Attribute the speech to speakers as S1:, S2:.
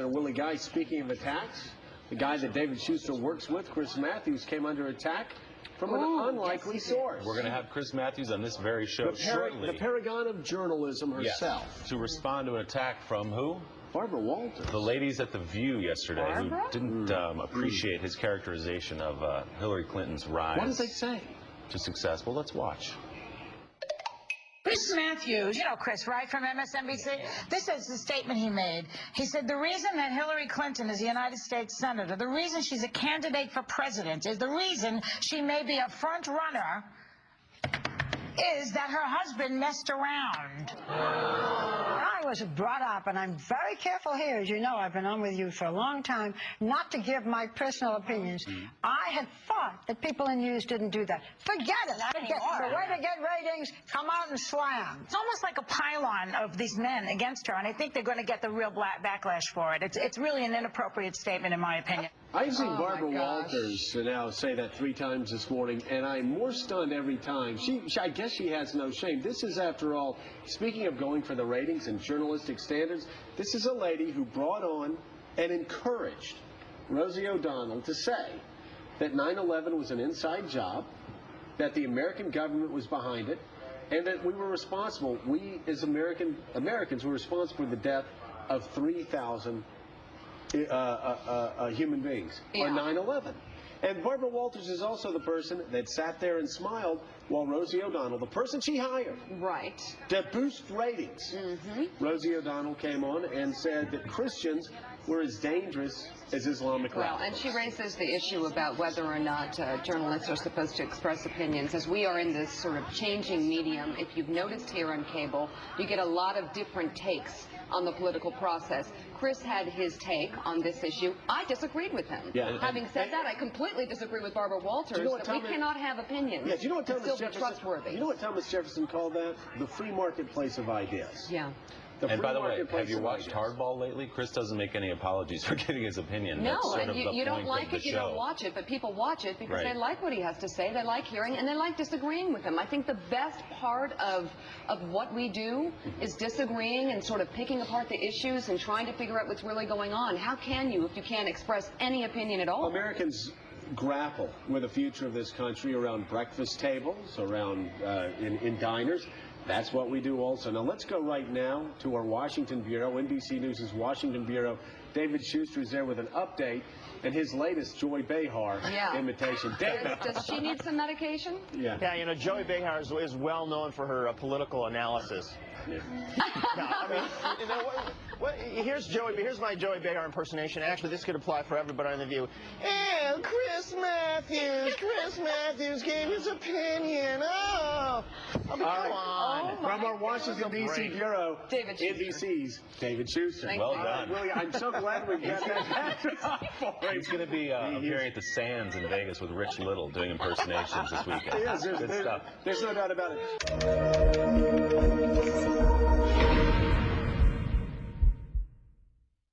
S1: Willie Guy, speaking of attacks, the guy that David Shuster works with, Chris Matthews, came under attack from an unlikely source.
S2: We're going to have Chris Matthews on this very show shortly.
S1: The paragon of journalism herself.
S2: Yes, to respond to an attack from who?
S1: Barbara Walters.
S2: The ladies at The View yesterday who didn't appreciate his characterization of Hillary Clinton's rise.
S1: What did they say?
S2: To success. Well, let's watch.
S3: Chris Matthews, you know Chris, right, from MSNBC? This is the statement he made. He said the reason that Hillary Clinton is a United States Senator, the reason she's a candidate for president, is the reason she may be a front runner is that her husband messed around.
S4: I was brought up, and I'm very careful here, as you know, I've been on with you for a long time, not to give my personal opinions. I had thought that people in news didn't do that. Forget it. The way to get ratings, come out and slam.
S3: It's almost like a pylon of these men against her, and I think they're going to get the real backlash for it. It's really an inappropriate statement, in my opinion.
S1: I've seen Barbara Walters now say that 3 times this morning, and I'm more stunned every time. I guess she has no shame. This is, after all, speaking of going for the ratings and journalistic standards, this is a lady who brought on and encouraged Rosie O'Donnell to say that 9/11 was an inside job, that the American government was behind it, and that we were responsible. We, as Americans, were responsible for the death of 3,000 human beings on 9/11. And Barbara Walters is also the person that sat there and smiled while Rosie O'Donnell, the person she hired to boost ratings, Rosie O'Donnell came on and said that Christians were as dangerous as Islamic radicals.
S5: Well, and she raises the issue about whether or not journalists are supposed to express opinions. As we are in this sort of changing medium, if you've noticed here on cable, you get a lot of different takes on the political process. Chris had his take on this issue. I disagreed with him. Having said that, I completely disagree with Barbara Walters that we cannot have opinions.
S1: Do you know what
S5: still be trustworthy.
S1: You know what Thomas Jefferson called that? The free marketplace of ideas.
S5: Yeah.
S2: And by the way, have you watched Hardball lately? Chris doesn't make any apologies for giving his opinion.
S5: No,
S2: That's sort of
S5: you don't like it, you don't watch it, but people watch it because they like what he has to say, they like hearing, and they like disagreeing with him. I think the best part of what we do is disagreeing and sort of picking apart the issues and trying to figure out what's really going on. How can you if you can't express any opinion at all?
S1: Americans grapple with the future of this country around breakfast tables, around in diners. That's what we do also. Now let's go right now to our Washington Bureau, NBC News' Washington Bureau. David Shuster is there with an update and his latest Joy Behar imitation. David.
S5: Does she need some medication?
S6: Yeah, you know, Joy Behar is well known for her political analysis. No, I mean, you know, here's my Joy Behar impersonation. Actually, this could apply for everybody on The View. And Chris Matthews gave his opinion. Oh, I mean, come on.
S1: From our Washington, D.C. Bureau, NBC's David Shuster.
S2: Well done.
S1: Willie, I'm so glad we got that backdrop for him.
S2: He's going to be appearing at the Sands in Vegas with Rich Little doing impersonations this weekend.
S1: Yes,
S2: Good stuff.
S1: There's no doubt about it.